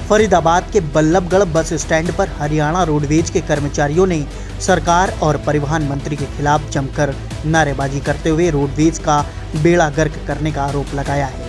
फरीदाबाद के Ballabhgarh bus stand पर Haryana roadways के कर्मचारियों ने सरकार और परिवहन मंत्री के खिलाफ जमकर नारेबाजी करते हुए रोडवेज का बेड़ा गर्क करने का आरोप लगाया है।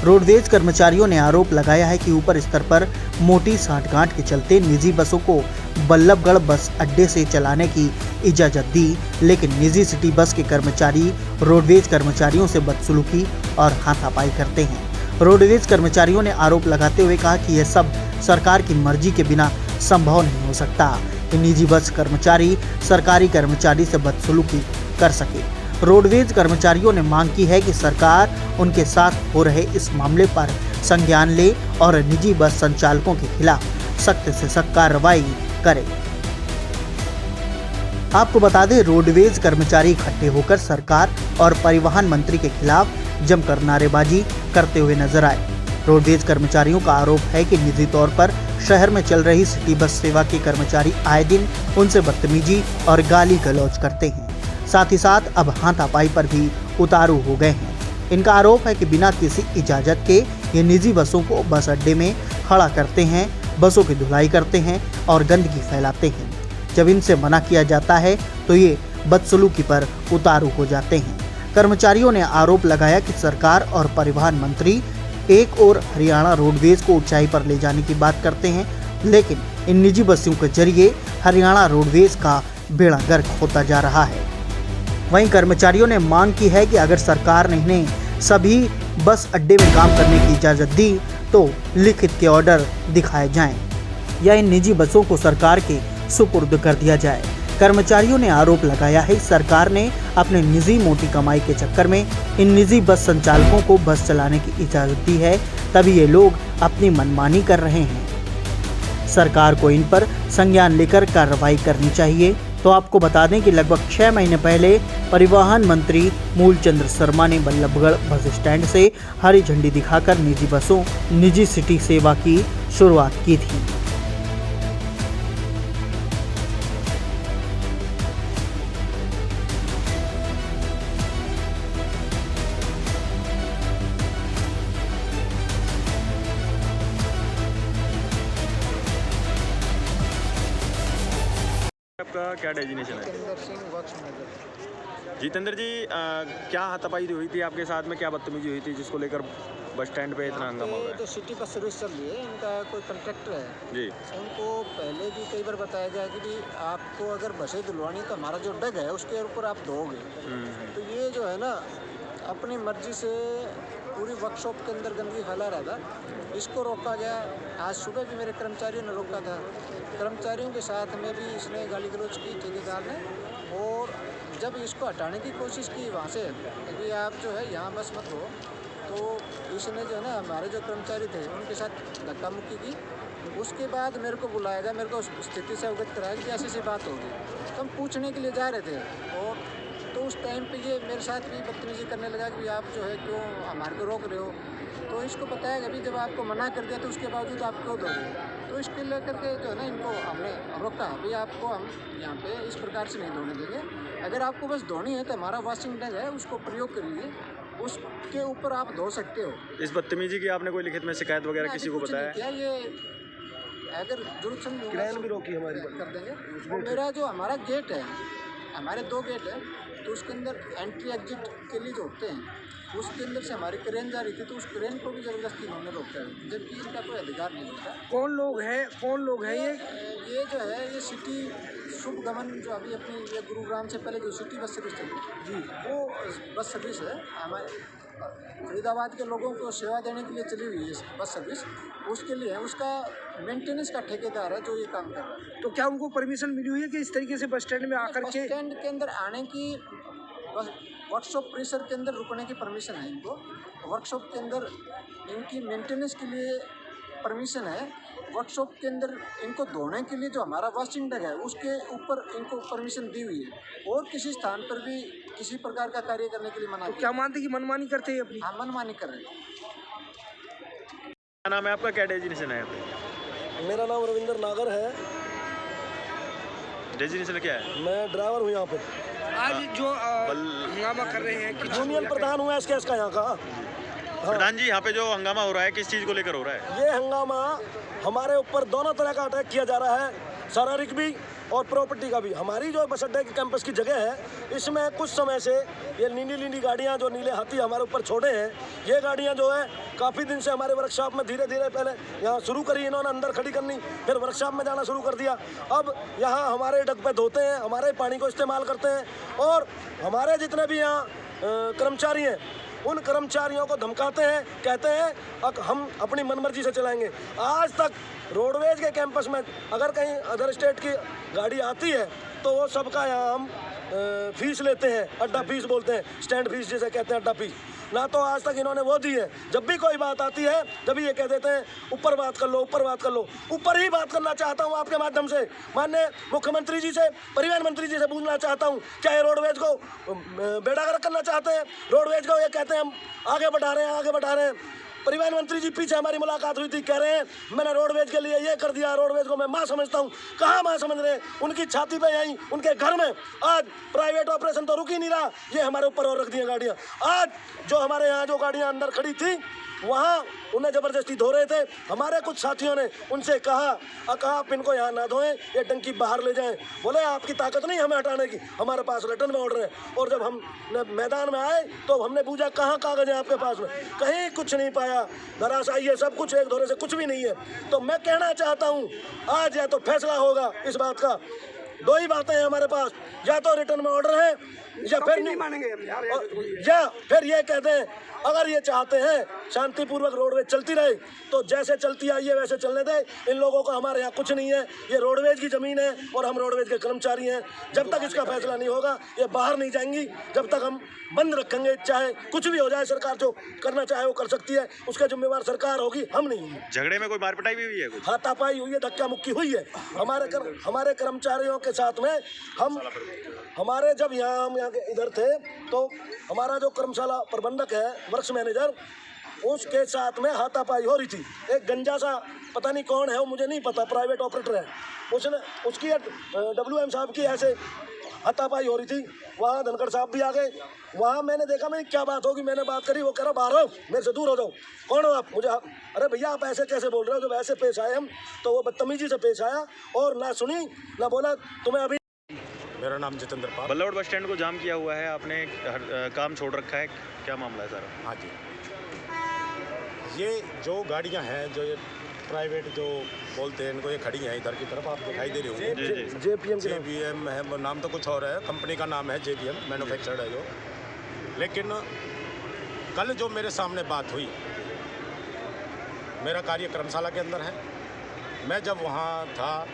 रोडवेज कर्मचारियों ने आरोप लगाया है कि ऊपर स्तर पर मोटी सांठगांठ के चलते निजी बसों को बल्लभगढ़ बस अड्डे से चलाने की इजाजत दी, लेकिन निजी सिटी बस के कर्मचारी रोडवेज कर्मचारियों से बदसलूकी और हाथापाई करते हैं। रोडवेज कर्मचारियों ने आरोप लगाते हुए कहा कि यह सब सरकार की मर्जी के बिना संभव नहीं हो सकता कि निजी बस कर्मचारी सरकारी कर्मचारी से बदसलूकी कर सके। रोडवेज कर्मचारियों ने मांग की है कि सरकार उनके साथ हो रहे इस मामले पर संज्ञान ले और निजी बस संचालकों के खिलाफ सख्त से सख्त कार्रवाई करे। आपको बता दें, रोडवेज कर्मचारी इकट्ठे होकर सरकार और परिवहन मंत्री के खिलाफ जमकर नारेबाजी करते हुए नजर आए। रोडवेज कर्मचारियों का आरोप है कि निजी तौर पर शहर में चल रही सिटी बस सेवा के कर्मचारी आए दिन उनसे बदतमीजी और गाली गलौज करते हैं। साथ ही साथ अब हाथापाई पर भी उतारू हो गए हैं। इनका आरोप है कि बिना किसी इजाजत के ये निजी बसों को बस अड्डे में खड़ा करते हैं, बसों की धुलाई करते हैं और गंदगी फैलाते हैं। जब इनसे मना किया जाता है तो ये बदसलूकी पर उतारू हो जाते हैं। कर्मचारियों ने आरोप लगाया कि सरकार और परिवहन मंत्री एक और हरियाणा रोडवेज को ऊंचाई पर ले जाने की बात करते हैं, लेकिन इन निजी बसों के जरिए हरियाणा रोडवेज का बेड़ा गर्क होता जा रहा है। वहीं कर्मचारियों ने मांग की है कि अगर सरकार ने इन्हें सभी बस अड्डे में काम करने की इजाज़त दी तो लिखित के ऑर्डर दिखाए जाएं या इन निजी बसों को सरकार के सुपुर्द कर दिया जाए। कर्मचारियों ने आरोप लगाया है सरकार ने अपने निजी मोटी कमाई के चक्कर में इन निजी बस संचालकों को बस चलाने की इजाज़त दी है, तभी ये लोग अपनी मनमानी कर रहे हैं। सरकार को इन पर संज्ञान लेकर कार्रवाई करनी चाहिए। तो आपको बता दें कि लगभग 6 महीने पहले परिवहन मंत्री मूलचंद शर्मा ने बल्लभगढ़ बस स्टैंड से हरी झंडी दिखाकर निजी सिटी सेवा की शुरुआत की थी। आपका क्या डेजिग्नेशन है? Jitendra Singh works manager. जितेंद्र जी, क्या हाथापाई हुई थी आपके साथ में, क्या बदतमीजी हुई थी जिसको लेकर बस स्टैंड पे इतना हंगामा हो रहा है? जो सिटी बस सर्विस चल रही है, इनका कोई कंट्रैक्टर है जी। उनको पहले भी कई बार बताया गया कि भी आपको अगर बसें धुलवानी तो हमारा जो डग है उसके ऊपर आप दोगे। तो ये जो है ना अपनी मर्जी से पूरी वर्कशॉप के अंदर गंदगी फैला रहा था, इसको रोका गया। आज सुबह भी मेरे कर्मचारियों ने रोका था। कर्मचारियों के साथ में भी इसने गाली गलौज की ठेकेदार ने, और जब इसको हटाने की कोशिश की वहाँ से कि आप जो है यहाँ बस मत हो, तो इसने जो है ना हमारे जो कर्मचारी थे उनके साथ धक्का मुक्की की। उसके बाद मेरे को बुलाया गया, मेरे को स्थिति से अवगत कराया कि ऐसी बात होगी। तो हम पूछने के लिए जा रहे थे, और तो उस टाइम पे ये मेरे साथ भी बदतमीजी करने लगा कि आप जो है क्यों हमारे को रोक रहे हो। तो इसको बताया कि अभी जब आपको मना कर दिया तो उसके बावजूद आप क्यों दोगे। तो इसके लेकर के जो है ना इनको हमने रोका, अभी आपको हम यहाँ पे इस प्रकार से नहीं धोने देंगे। अगर आपको बस धोनी है तो हमारा वॉशिंग टैग है, उसको प्रयोग करिए, उसके ऊपर आप धो सकते हो। इस बदतमीजी की आपने कोई लिखित में शिकायत वगैरह किसी को बताया? क्या ये अगर जरूरत समझ भी रोकी हमारी कर देंगे। और मेरा जो हमारा गेट है, हमारे 2 गेट है, तो उसके अंदर एंट्री एग्जिट के लिए जो होते हैं उसके अंदर से हमारी क्रेन जा रही थी, तो उस क्रेन को भी ज़बरदस्ती इन्होंने रोका है, जबकि इनका कोई अधिकार नहीं होता। कौन लोग हैं ये जो है ये सिटी शुभ गमन जो अभी अपनी ये गुरुग्राम से पहले जो सिटी बस सर्विस थी जी, वो बस सर्विस है हमारे फरीदाबाद के लोगों को सेवा देने के लिए चली हुई है बस सर्विस, उसके लिए है। उसका मेंटेनेंस का ठेकेदार है जो ये काम कर रहा है। तो क्या उनको परमिशन मिली हुई है कि इस तरीके से बस स्टैंड में आकर बस के स्टैंड के अंदर आने की, बस वर्कशॉप परिसर के अंदर रुकने की परमिशन है इनको, वर्कशॉप के अंदर इनकी मेंटेनेंस के लिए परमिशन है, वर्कशॉप के अंदर इनको धोने के लिए जो हमारा वॉशिंग टैग है उसके ऊपर इनको परमिशन दी हुई है, और किसी स्थान पर भी किसी प्रकार का कार्य करने के लिए मना। तो क्या मानते कि मनमानी करते हैं अपनी? हाँ, मनमानी कर रहे हैं। क्या नाम है आपका, क्या डेजिग्नेशन है यहाँ पे? मेरा नाम रविंद्र नागर है। डेजिग्नेशन क्या है? मैं ड्राइवर हूँ यहाँ पे। आज जो हंगामा कर रहे हैं कि यूनियन प्रधान हूँ एसकेएस का यहाँ का। प्रधान जी, यहाँ पे जो हंगामा हो रहा है किस चीज़ को लेकर हो रहा है? ये हंगामा हमारे ऊपर दोनों तरह का अटैक किया जा रहा है, शारीरिक भी और प्रॉपर्टी का भी। हमारी जो बस अड्डे की कैंपस की जगह है, इसमें कुछ समय से ये नीली नीली गाड़ियाँ जो नीले हाथी हमारे ऊपर छोड़े हैं, ये गाड़ियाँ जो है काफ़ी दिन से हमारे वर्कशॉप में धीरे धीरे पहले यहाँ शुरू करी इन्होंने अंदर खड़ी करनी, फिर वर्कशॉप में जाना शुरू कर दिया। अब यहाँ हमारे डग पे धोते हैं, हमारे पानी को इस्तेमाल करते हैं और हमारे जितने भी यहाँ कर्मचारी हैं उन कर्मचारियों को धमकाते हैं, कहते हैं हम अपनी मनमर्जी से चलाएंगे। आज तक रोडवेज के कैंपस में अगर कहीं अदर स्टेट की गाड़ी आती है तो वो सबका यहाँ हम फीस लेते हैं, अड्डा फीस बोलते हैं, स्टैंड फीस जिसे कहते हैं, अड्डा फीस। ना तो आज तक इन्होंने वो दी है। जब भी कोई बात आती है जब ये कह देते हैं ऊपर बात कर लो, ऊपर बात कर लो। ऊपर ही बात करना चाहता हूँ आपके माध्यम से माननीय मुख्यमंत्री जी से, परिवहन मंत्री जी से पूछना चाहता हूँ, क्या ये रोडवेज को बेड़ागर्क करना चाहते हैं? रोडवेज को ये कहते हैं हम आगे बढ़ा रहे हैं, आगे बढ़ा रहे हैं। परिवहन मंत्री जी पीछे हमारी मुलाकात हुई थी, कह रहे हैं मैंने रोडवेज के लिए ये कर दिया, रोडवेज को मैं माँ समझता हूँ। कहाँ माँ समझ रहे हैं? उनकी छाती पे यहीं उनके घर में आज प्राइवेट ऑपरेशन तो रुक ही नहीं रहा, ये हमारे ऊपर और रख दी गाड़ियाँ। आज जो हमारे यहाँ जो गाड़ियाँ अंदर खड़ी थी वहाँ उन्हें ज़बरदस्ती धो रहे थे। हमारे कुछ साथियों ने उनसे कहा आप इनको यहाँ ना धोएं, ये टंकी बाहर ले जाएं। बोले आपकी ताकत नहीं हमें हटाने की, हमारे पास रिटर्न में ऑर्डर है। और जब हम मैदान में आए तो हमने पूछा कहाँ कागज़ है आपके पास में? कहीं कुछ नहीं पाया, दरअसल ये सब कुछ एक धोरे से कुछ भी नहीं है। तो मैं कहना चाहता हूँ आज या तो फैसला होगा इस बात का, दो ही बातें हैं हमारे पास, या तो रिटर्न में ऑर्डर है या फिर नहीं मानेंगे हम यार, या फिर ये कहते हैं अगर ये चाहते हैं शांतिपूर्वक रोडवेज चलती रहे तो जैसे चलती आई है वैसे चलने दे। इन लोगों का हमारे यहाँ कुछ नहीं है, ये रोडवेज की ज़मीन है और हम रोडवेज के कर्मचारी हैं। जब तक इसका फैसला नहीं होगा ये बाहर नहीं जाएंगी, जब तक हम बंद रखेंगे। चाहे कुछ भी हो जाए, सरकार जो करना चाहे वो कर सकती है, उसका जिम्मेवार सरकार होगी, हम नहीं होंगे। झगड़े में कोई मारपिटाई भी हुई है? कुछ हाथापाई हुई है, धक्का मुक्की हुई है हमारे कर्मचारियों के साथ में। हमारे जब हम यहाँ के इधर थे तो हमारा जो कर्मशाला प्रबंधक है, वर्क्स मैनेजर, उसके साथ में हाथापाई हो रही थी। एक गंजा सा पता नहीं कौन है वो, मुझे नहीं पता, प्राइवेट ऑपरेटर है, उसकी WM साहब की ऐसे हाथापाई हो रही थी। वहाँ धनखड़ साहब भी आ गए। वहाँ मैंने देखा, मैंने क्या बात होगी, मैंने बात करी, वो कह रहा बाहर हो, मेरे से दूर हो जाओ। कौन हो आप? मुझे अरे भैया आप ऐसे कैसे बोल रहे हो? जब ऐसे पेश आए हम तो वो बदतमीजी से पेश आया और ना सुनी ना बोला तुम्हें अभी। मेरा नाम जितेंद्र पाल। बल्लौड़ बस स्टैंड को जाम किया हुआ है, आपने काम छोड़ रखा है, क्या मामला है सारा? हाँ जी, ये जो गाड़ियाँ हैं जो ये प्राइवेट जो बोलते हैं इनको, ये खड़ी हैं इधर की तरफ, आप दिखाई दे रहे होंगे। JBM है, वो नाम तो कुछ और है, कंपनी का नाम है JBM, मैन्युफैक्चर्ड है जो। लेकिन कल जो मेरे सामने बात हुई, मेरा कार्य कर्मशाला के अंदर है, मैं जब वहाँ था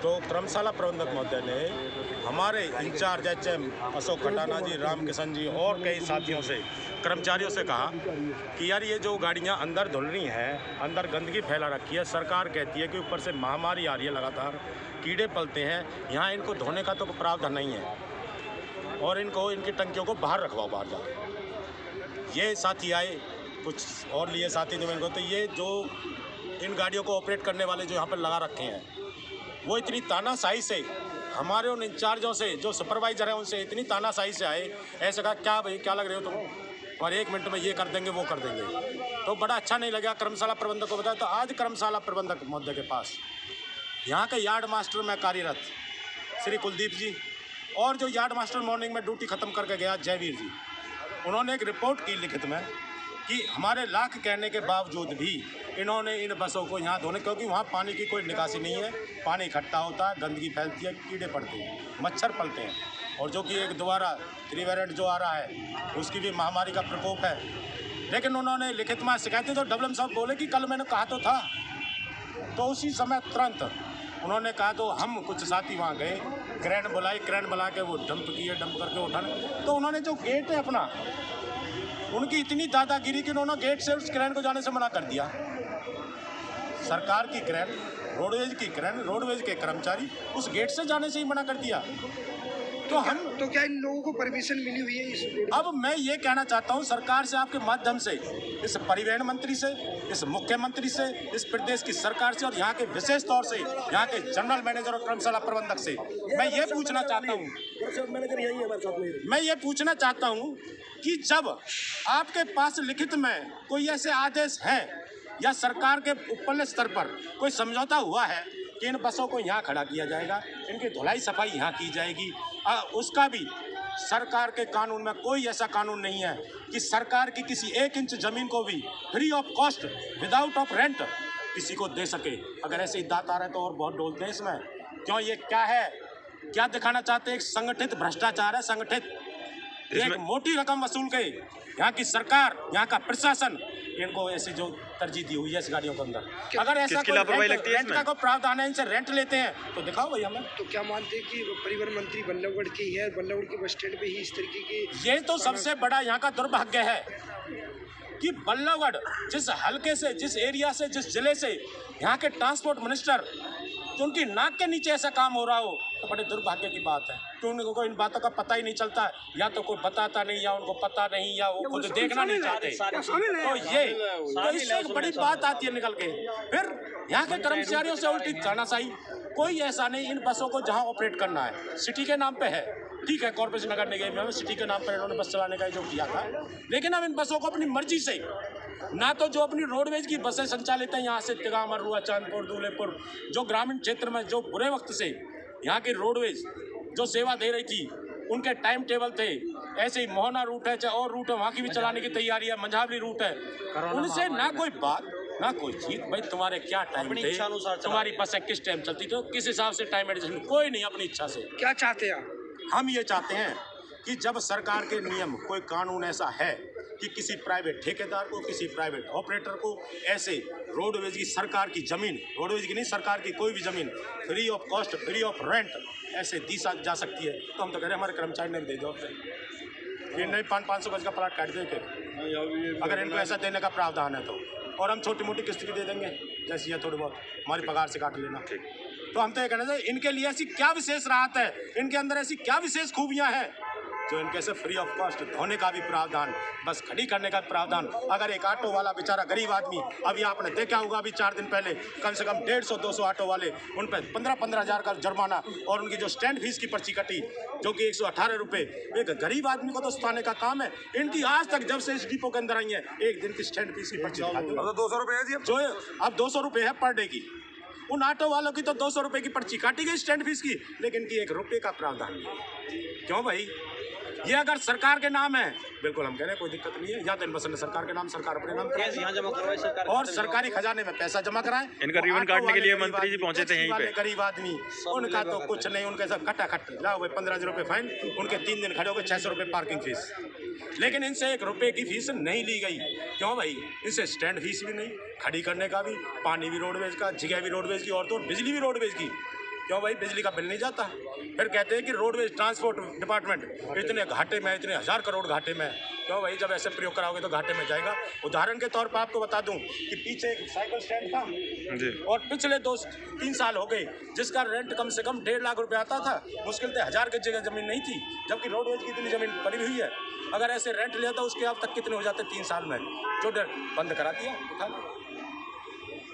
तो कर्मशाला प्रबंधक महोदय ने हमारे इंचार्ज HM अशोक खटाना जी, राम किशन जी और कई साथियों से, कर्मचारियों से कहा कि यार ये जो गाड़ियाँ अंदर धुल रही हैं, अंदर गंदगी फैला रखी है, सरकार कहती है कि ऊपर से महामारी आ रही है, लगातार कीड़े पलते हैं, यहाँ इनको धोने का तो प्रावधान नहीं है और इनको इनकी टंकियों को बाहर रखवाओ, बाहर जाकर। ये साथी आए, कुछ और लिए साथी ने इनको, तो ये जो इन गाड़ियों को ऑपरेट करने वाले जो यहाँ पर लगा रखे हैं, वो इतनी तानाशाही से हमारे उन इंचार्जों से, जो सुपरवाइजर हैं उनसे इतनी तानाशाही से आए, ऐसे कहा क्या भाई क्या लग रहे हो तुम, और 1 मिनट में ये कर देंगे वो कर देंगे। तो बड़ा अच्छा नहीं लगा। कर्मशाला प्रबंधक को बताया तो आज कर्मशाला प्रबंधक महोदय के पास यहाँ के यार्ड मास्टर में कार्यरत श्री कुलदीप जी और जो यार्ड मास्टर मॉर्निंग में ड्यूटी ख़त्म करके गया जयवीर जी, उन्होंने एक रिपोर्ट की लिखित में कि हमारे लाख कहने के बावजूद भी इन्होंने इन बसों को यहाँ धोने, क्योंकि वहाँ पानी की कोई निकासी नहीं है, पानी इकट्ठा होता है, गंदगी फैलती है, कीड़े पड़ते हैं, मच्छर पलते हैं, और जो कि एक दोबारा 3 वेरिएंट जो आ रहा है उसकी भी महामारी का प्रकोप है। लेकिन उन्होंने लिखित में शिकायतें तो WM साहब बोले कि कल मैंने कहा तो था, तो उसी समय तुरंत उन्होंने कहा, तो हम कुछ साथी वहाँ गए, क्रेन बुलाई, क्रेन बुला के वो डंप किए, डंप करके उठाने, तो उन्होंने जो गेट है अपना, उनकी इतनी दादागिरी कि उन्होंने गेट से उस क्रेन को जाने से मना कर दिया। सरकार की क्रेन, रोडवेज की क्रेन, रोडवेज के कर्मचारी उस गेट से जाने से ही मना कर दिया। तो हम तो क्या इन लोगों को परमिशन मिली हुई है इस रोड? अब मैं ये कहना चाहता हूँ सरकार से आपके माध्यम से, इस परिवहन मंत्री से, इस मुख्यमंत्री से, इस प्रदेश की सरकार से और यहाँ के विशेष तौर से यहाँ के जनरल मैनेजर और कर्मशाला प्रबंधक से मैं ये पूछना चाहता हूँ कि जब आपके पास लिखित में कोई ऐसे आदेश है या सरकार के ऊपरले स्तर पर कोई समझौता हुआ है कि इन बसों को यहाँ खड़ा किया जाएगा, इनकी धुलाई सफाई यहाँ की जाएगी, उसका भी सरकार के कानून में कोई ऐसा कानून नहीं है कि सरकार की किसी 1 इंच जमीन को भी free of cost without of rent किसी को दे सके। अगर ऐसे ही दांत आ रहे हैं तो और बहुत डोलते हैं इसमें। क्यों, ये क्या है, क्या दिखाना चाहते हैं? एक संगठित भ्रष्टाचार है, संगठित एक मोटी रकम वसूल के यहाँ की सरकार, यहाँ का प्रशासन इनको ऐसी जो तरजीह दी हुई है इस गाड़ियों के अंदर। अगर ऐसा कोई रेंट का कोई प्रावधान है, इनसे रेंट लेते हैं तो दिखाओ भाई हमें। तो क्या मानते हैं कि परिवहन मंत्री बल्लभगढ़ की है, बल्लभगढ़ के बस स्टैंड पे ही इस तरीके की? ये तो सबसे बड़ा यहाँ का दुर्भाग्य है कि बल्लभगढ़ जिस हल्के से, जिस एरिया से, जिस जिले से यहाँ के ट्रांसपोर्ट मिनिस्टर कि उनकी नाक के नीचे ऐसा काम हो रहा हो तो बड़े दुर्भाग्य की बात है कि उनको इन बातों का पता ही नहीं चलता, या तो कोई बताता नहीं, या उनको पता नहीं, या वो खुद देखना नहीं चाहते। तो इससे एक बड़ी बात आती है निकल के। फिर यहाँ के कर्मचारियों से उल्टी तानाशाही। कोई ऐसा नहीं, इन बसों को जहाँ ऑपरेट करना है सिटी के नाम पे है, ठीक है, कॉर्पोरेशन नगर निगम में सिटी के नाम पर इन्होंने बस चलाने का जो किया था, लेकिन अब इन बसों को अपनी मर्जी से, ना तो जो अपनी रोडवेज की बसें संचालित हैं यहाँ से तिगामा, मरुआ, चांदपुर, दूल्हेपुर, जो ग्रामीण क्षेत्र में जो बुरे वक्त से यहाँ की रोडवेज जो सेवा दे रही थी उनके टाइम टेबल थे, ऐसे ही मोहना रूट है चाहे और रूट है वहाँ की भी चलाने की तैयारी है, मंझावली रूट है, उनसे ना कोई बात ना कोई चीज। भाई तुम्हारे क्या टाइम थे, तुम्हारी बसें किस टाइम चलती थी, किस हिसाब से टाइम एडजस्टमेंट, कोई नहीं, अपनी इच्छा से। क्या चाहते हैं आप? हम ये चाहते हैं कि जब सरकार के नियम, कोई कानून ऐसा है कि किसी प्राइवेट ठेकेदार को, किसी प्राइवेट ऑपरेटर को ऐसे रोडवेज की, सरकार की ज़मीन, रोडवेज की नहीं, सरकार की कोई भी ज़मीन free of cost, free of rent ऐसे दी जा सकती है, तो हम तो कह रहे हैं हमारे कर्मचारी ने दे दो, ये नहीं 500 गज का प्लाट काट देंगे अगर इनको ऐसा देने का प्रावधान है तो, और हम छोटी मोटी किस्त भी दे देंगे जैसी है, थोड़ी बहुत हमारी पगार से काट लेना। तो हम तो ये कहना चाहिए इनके लिए ऐसी क्या विशेष राहत है, इनके अंदर ऐसी क्या विशेष खूबियां हैं जो इनके से फ्री ऑफ कॉस्ट धोने का भी प्रावधान, बस खड़ी करने का प्रावधान। अगर एक ऑटो वाला बेचारा गरीब आदमी, अभी आपने देखा होगा अभी 4 दिन पहले कम से कम 150-200 ऑटो वाले, उन पर 15-15 हज़ार का जुर्माना और उनकी जो स्टैंड फीस की पर्ची कटी जो कि 118 रुपये। एक गरीब आदमी को तो सुधारने का काम है, इनकी आज तक जब से इस डिपो के अंदर आई है एक दिन की स्टैंड फीस की पर्ची दिखाती है, 200 रुपये है जी, जो अब 200 रुपये है पर डे की। उन ऑटो वालों की तो 200 रुपये की पर्ची काटी गई स्टैंड फीस की, लेकिन की 1 रुपये का प्रावधान नहीं। क्यों भाई? ये अगर सरकार के नाम है, बिल्कुल हम कह रहे हैं कोई दिक्कत नहीं है, या तो इन बसों ने सरकार के नाम, सरकार अपने नाम यहाँ जमा करवाए सरकार और सरकारी खजाने में पैसा जमा कराएं। इनका रिबन काटने के लिए मंत्री जी पहुंचे थे यहीं पे। गरीब आदमी, उनका तो कुछ नहीं, उनके सब खटाखट लाओ भाई 15 रुपये फाइन, उनके 3 दिन खड़े हो गए, 600 रुपये पार्किंग फीस, लेकिन इनसे 1 रुपये की फीस नहीं ली गई। क्यों भाई? इनसे स्टैंड फीस भी नहीं, खड़ी करने का भी, पानी भी रोडवेज का, जगह भी रोडवेज की, और तो बिजली भी रोडवेज की। क्यों भाई? बिजली का बिल नहीं जाता। फिर कहते हैं कि रोडवेज ट्रांसपोर्ट डिपार्टमेंट इतने घाटे में, इतने 1000 करोड़ घाटे में। क्यों भाई? जब ऐसे प्रयोग कराओगे तो घाटे में जाएगा। उदाहरण के तौर पर आपको बता दूं कि पीछे एक साइकिल स्टैंड था जी, और पिछले 2-3 साल हो गए जिसका रेंट कम से कम 1.5 लाख रुपये आता था, मुश्किल से 1000 की जगह ज़मीन नहीं थी, जबकि रोडवेज की इतनी ज़मीन पड़ी हुई है। अगर ऐसे रेंट लिया था उसके अब तक कितने हो जाते 3 साल में, जो बंद करा दिया,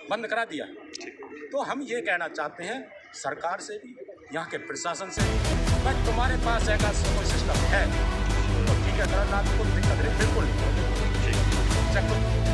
बंद करा दिया। तो हम ये कहना चाहते हैं सरकार से भी, यहाँ के प्रशासन से भी, बट तुम्हारे पास ऐसा कोई सिस्टम है तो ठीक है, अगर ना तो कोई दिक्कत है बिल्कुल ठीक,